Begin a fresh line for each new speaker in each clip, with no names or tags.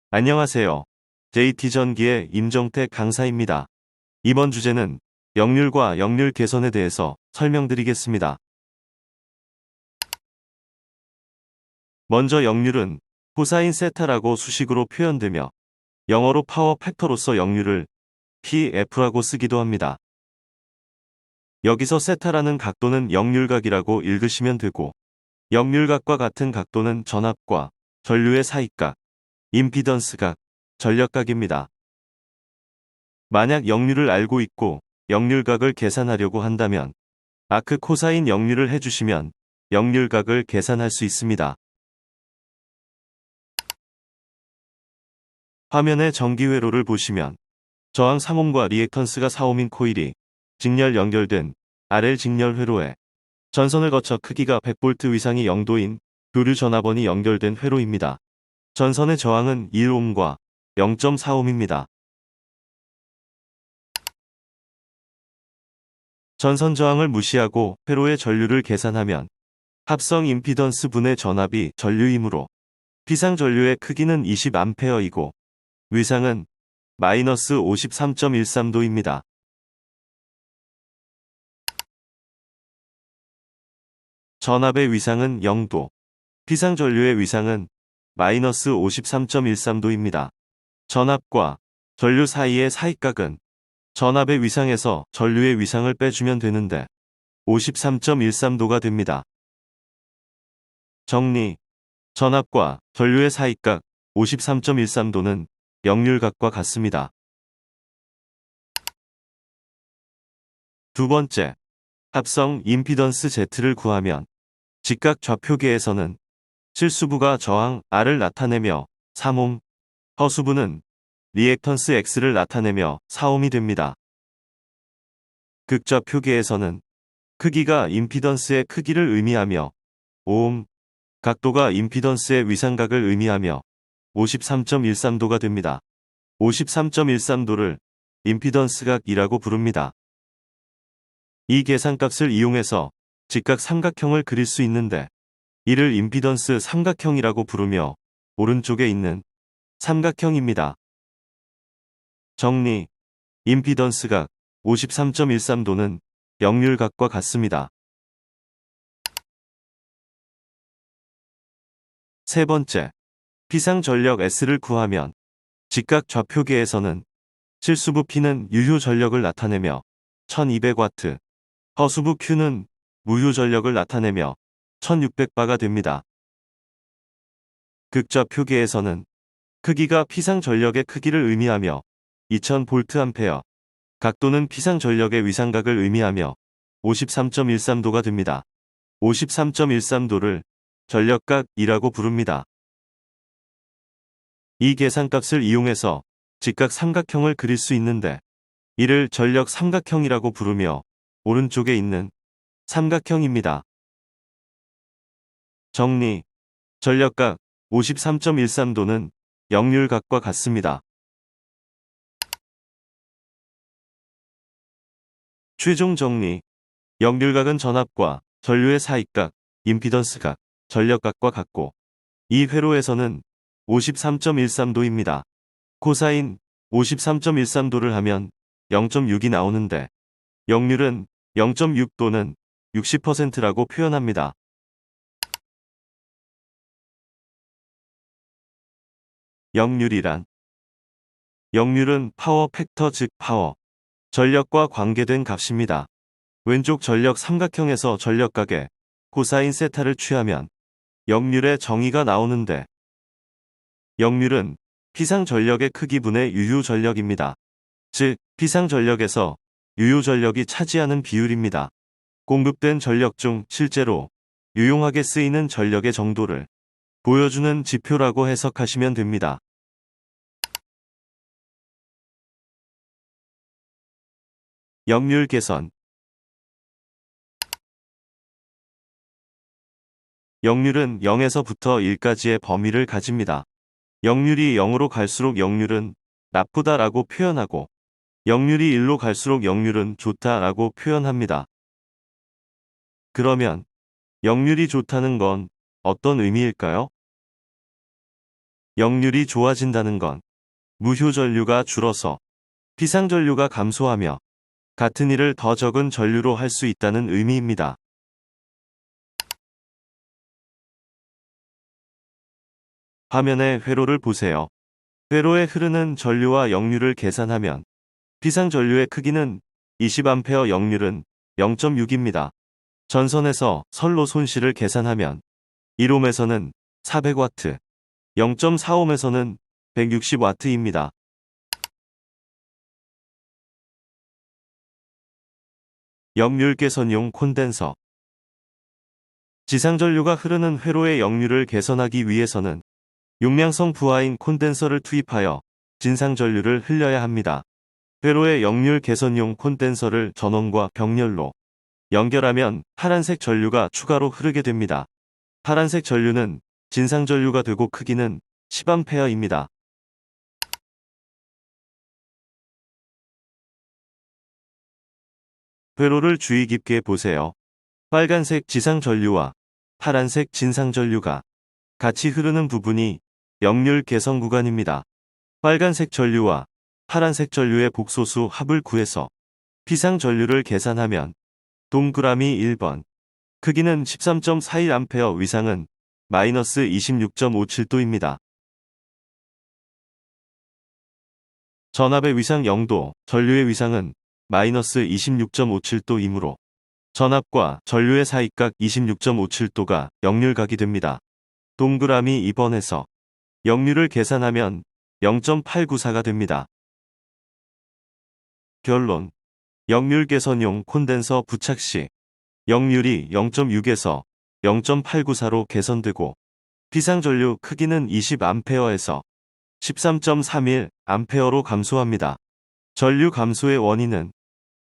안녕하세요. JT전기의 임정택 강사입니다. 이번 주제는 역률과 역률 개선에 대해서 설명드리겠습니다. 먼저 역률은 코사인 세타라고 수식으로 표현되며 영어로 파워 팩터로서 역률을 PF라고 쓰기도 합니다. 여기서 세타라는 각도는 역률각이라고 읽으시면 되고 역률각과 같은 각도는 전압과 전류의 사이각, 임피던스각, 전력각입니다. 만약 역률을 알고 있고 역률각을 계산하려고 한다면 아크 코사인 역률을 해주시면 역률각을 계산할 수 있습니다. 화면의 전기 회로를 보시면 저항 3옴과 리액턴스가 4옴인 코일이 직렬 연결된 RL 직렬 회로에 전선을 거쳐 크기가 100V 이상이 0도인 교류 전압원이 연결된 회로입니다. 전선의 저항은 1옴과 0.4옴입니다. 전선 저항을 무시하고 회로의 전류를 계산하면 합성 임피던스 분의 전압이 전류이므로 피상 전류의 크기는 20A이고 위상은 마이너스 53.13도입니다. 전압의 위상은 0도, 피상 전류의 위상은 마이너스 53.13도입니다. 전압과 전류 사이의 사이각은 전압의 위상에서 전류의 위상을 빼주면 되는데 53.13도가 됩니다. 정리: 전압과 전류의 사이각 53.13도는 역률각과 같습니다. 두 번째, 합성 임피던스 Z를 구하면 직각 좌표계에서는 실수부가 저항 R을 나타내며 3옴, 허수부는 리액턴스 X를 나타내며 4옴이 됩니다. 극좌표계에서는 크기가 임피던스의 크기를 의미하며 5옴, 각도가 임피던스의 위상각을 의미하며 53.13도가 됩니다. 53.13도를 임피던스각이라고 부릅니다. 이 계산값을 이용해서 직각 삼각형을 그릴 수 있는데 이를 임피던스 삼각형이라고 부르며 오른쪽에 있는 삼각형입니다. 정리: 임피던스각 53.13도는 역률각과 같습니다. 세 번째, 피상 전력 S를 구하면 직각 좌표계에서는 실수부 P는 유효 전력을 나타내며 1200W, 허수부 Q는 무효 전력을 나타내며 1600바가 됩니다. 극좌표계에서는 크기가 피상 전력의 크기를 의미하며 2000V, 각도는 피상 전력의 위상각을 의미하며 53.13도가 됩니다. 53.13도를 전력각이라고 부릅니다. 이 계산값을 이용해서 직각 삼각형을 그릴 수 있는데 이를 전력 삼각형이라고 부르며 오른쪽에 있는 삼각형입니다. 정리: 전력각 53.13도는 역률각과 같습니다. 최종 정리: 역률각은 전압과 전류의 사이각, 임피던스각, 전력각과 같고 이 회로에서는 53.13도입니다. 코사인 53.13도를 하면 0.6이 나오는데 역률은 0.6도는 60%라고 표현합니다. 역률이란: 역률은 파워 팩터 즉 파워, 전력과 관계된 값입니다. 왼쪽 전력 삼각형에서 전력각에 코사인 세타를 취하면 역률의 정의가 나오는데 역률은 피상 전력의 크기분의 유효 전력입니다. 즉, 피상 전력에서 유효 전력이 차지하는 비율입니다. 공급된 전력 중 실제로 유용하게 쓰이는 전력의 정도를 보여주는 지표라고 해석하시면 됩니다. 역률 개선: 역률은 0에서부터 1까지의 범위를 가집니다. 역률이 0으로 갈수록 역률은 나쁘다라고 표현하고 역률이 1로 갈수록 역률은 좋다라고 표현합니다. 그러면 역률이 좋다는 건 어떤 의미일까요? 역률이 좋아진다는 건 무효전류가 줄어서 피상전류가 감소하며 같은 일을 더 적은 전류로 할 수 있다는 의미입니다. 화면의 회로를 보세요. 회로에 흐르는 전류와 역률을 계산하면 피상전류의 크기는 20A, 역률은 0.6입니다. 전선에서 선로 손실을 계산하면 1옴에서는 400W, 0.4옴에서는 160W입니다. 역률 개선용 콘덴서. 지상전류가 흐르는 회로의 역률을 개선하기 위해서는 용량성 부하인 콘덴서를 투입하여 진상전류를 흘려야 합니다. 회로의 역률 개선용 콘덴서를 전원과 병렬로 연결하면 파란색 전류가 추가로 흐르게 됩니다. 파란색 전류는 진상전류가 되고 크기는 10A입니다. 회로를 주의 깊게 보세요. 빨간색 지상전류와 파란색 진상전류가 같이 흐르는 부분이 역률 개선 구간입니다. 빨간색 전류와 파란색 전류의 복소수 합을 구해서 피상전류를 계산하면 동그라미 1번, 크기는 13.41A 위상은 마이너스 26.57도입니다. 전압의 위상 0도, 전류의 위상은 마이너스 26.57도이므로 전압과 전류의 사이각 26.57도가 역률각이 됩니다. 동그라미 2번에서 역률을 계산하면 0.894가 됩니다. 결론. 역률 개선용 콘덴서 부착 시 역률이 0.6에서 0.894로 개선되고 피상전류 크기는 20A에서 13.31A로 감소합니다. 전류 감소의 원인은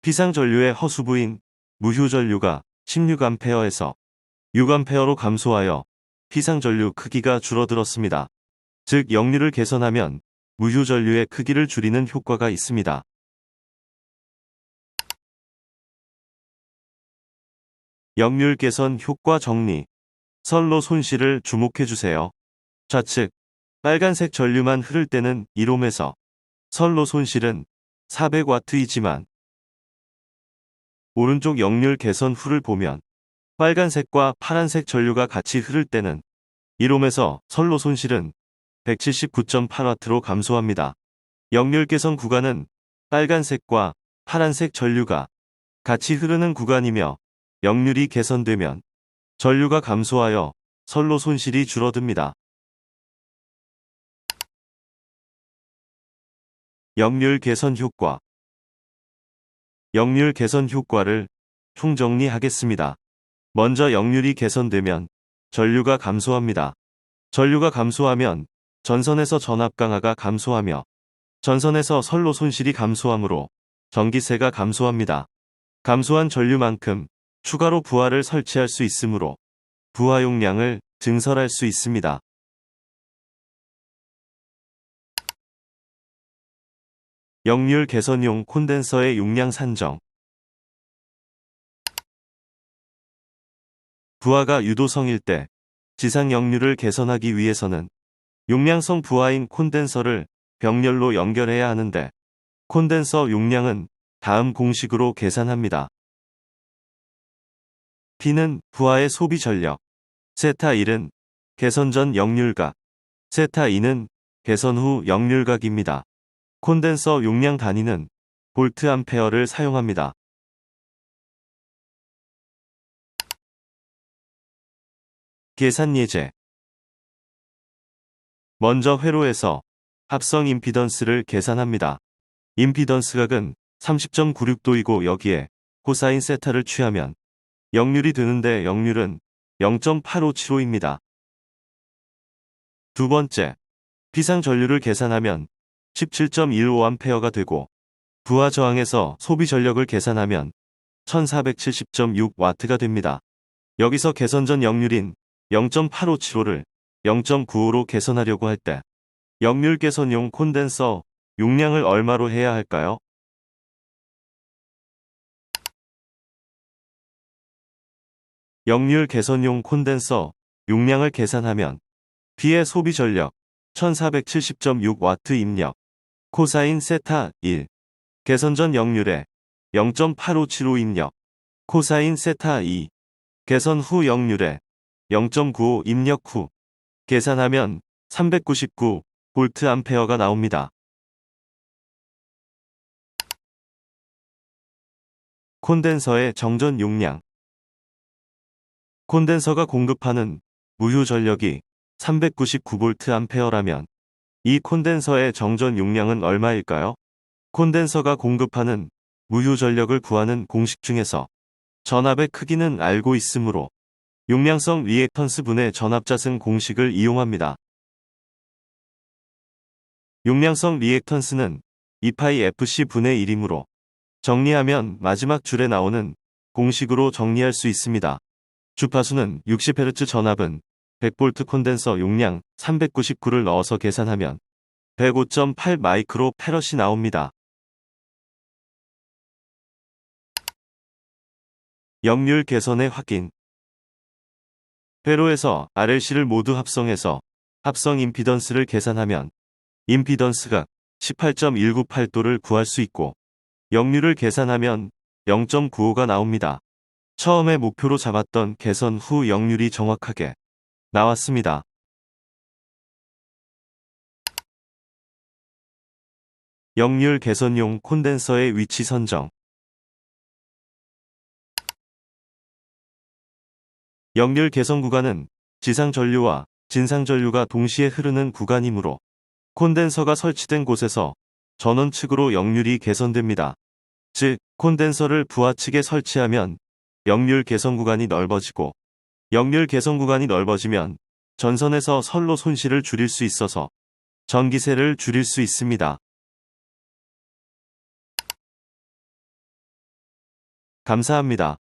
피상전류의 허수부인 무효전류가 16A에서 6A로 감소하여 피상전류 크기가 줄어들었습니다. 즉 역률을 개선하면 무효전류의 크기를 줄이는 효과가 있습니다. 역률 개선 효과 정리. 선로 손실을 주목해주세요. 좌측 빨간색 전류만 흐를 때는 1옴에서 선로 손실은 400W이지만 오른쪽 역률 개선 후를 보면 빨간색과 파란색 전류가 같이 흐를 때는 1옴에서 선로 손실은 179.8W로 감소합니다. 역률 개선 구간은 빨간색과 파란색 전류가 같이 흐르는 구간이며 역률이 개선되면 전류가 감소하여 선로 손실이 줄어듭니다. 역률 개선 효과. 역률 개선 효과를 총정리하겠습니다. 먼저 역률이 개선되면 전류가 감소합니다. 전류가 감소하면 전선에서 전압 강하가 감소하며 전선에서 선로 손실이 감소하므로 전기세가 감소합니다. 감소한 전류만큼 추가로 부하를 설치할 수 있으므로 부하 용량을 증설할 수 있습니다. 역률 개선용 콘덴서의 용량 산정. 부하가 유도성일 때 지상 역률을 개선하기 위해서는 용량성 부하인 콘덴서를 병렬로 연결해야 하는데 콘덴서 용량은 다음 공식으로 계산합니다. P는 부하의 소비 전력, 세타 1은 개선 전 역률각, 세타 2는 개선 후 역률각입니다. 콘덴서 용량 단위는 볼트 암페어를 사용합니다. 계산 예제. 먼저 회로에서 합성 임피던스를 계산합니다. 임피던스 각은 30.96도이고 여기에 코사인 세타를 취하면 역률이 되는데 역률은 0.857호입니다. 두 번째, 피상 전류를 계산하면 17.15A가 되고 부하 저항에서 소비 전력을 계산하면 1470.6W가 됩니다. 여기서 개선 전 역률인 0.857호를 0.95로 개선하려고 할 때 역률 개선용 콘덴서 용량을 얼마로 해야 할까요? 역률 개선용 콘덴서 용량을 계산하면 P의 소비 전력 1470.6W 입력. 코사인 세타 1. 개선 전 역률에 0.8575 입력. 코사인 세타 2. 개선 후 역률에 0.95 입력 후 계산하면 399 볼트 암페어가 나옵니다. 콘덴서의 정전 용량. 콘덴서가 공급하는 무휴 전력이 399V 암페어라면 이 콘덴서의 정전 용량은 얼마일까요? 콘덴서가 공급하는 무휴 전력을 구하는 공식 중에서 전압의 크기는 알고 있으므로 용량성 리액턴스 분의 전압자승 공식을 이용합니다. 용량성 리액턴스는 2파이 FC 분의 1이므로 정리하면 마지막 줄에 나오는 공식으로 정리할 수 있습니다. 주파수는 60Hz, 전압은 100V, 콘덴서 용량 399를 넣어서 계산하면 105.8 마이크로 페럿이 나옵니다. 역률 개선의 확인. 회로에서 RLC를 모두 합성해서 합성 임피던스를 계산하면 임피던스가 18.198도를 구할 수 있고 역률을 계산하면 0.95가 나옵니다. 처음에 목표로 잡았던 개선 후 역률이 정확하게 나왔습니다. 역률 개선용 콘덴서의 위치 선정. 역률 개선 구간은 지상 전류와 진상 전류가 동시에 흐르는 구간이므로 콘덴서가 설치된 곳에서 전원 측으로 역률이 개선됩니다. 즉, 콘덴서를 부하 측에 설치하면 역률 개선 구간이 넓어지고 역률 개선 구간이 넓어지면 전선에서 선로 손실을 줄일 수 있어서 전기세를 줄일 수 있습니다. 감사합니다.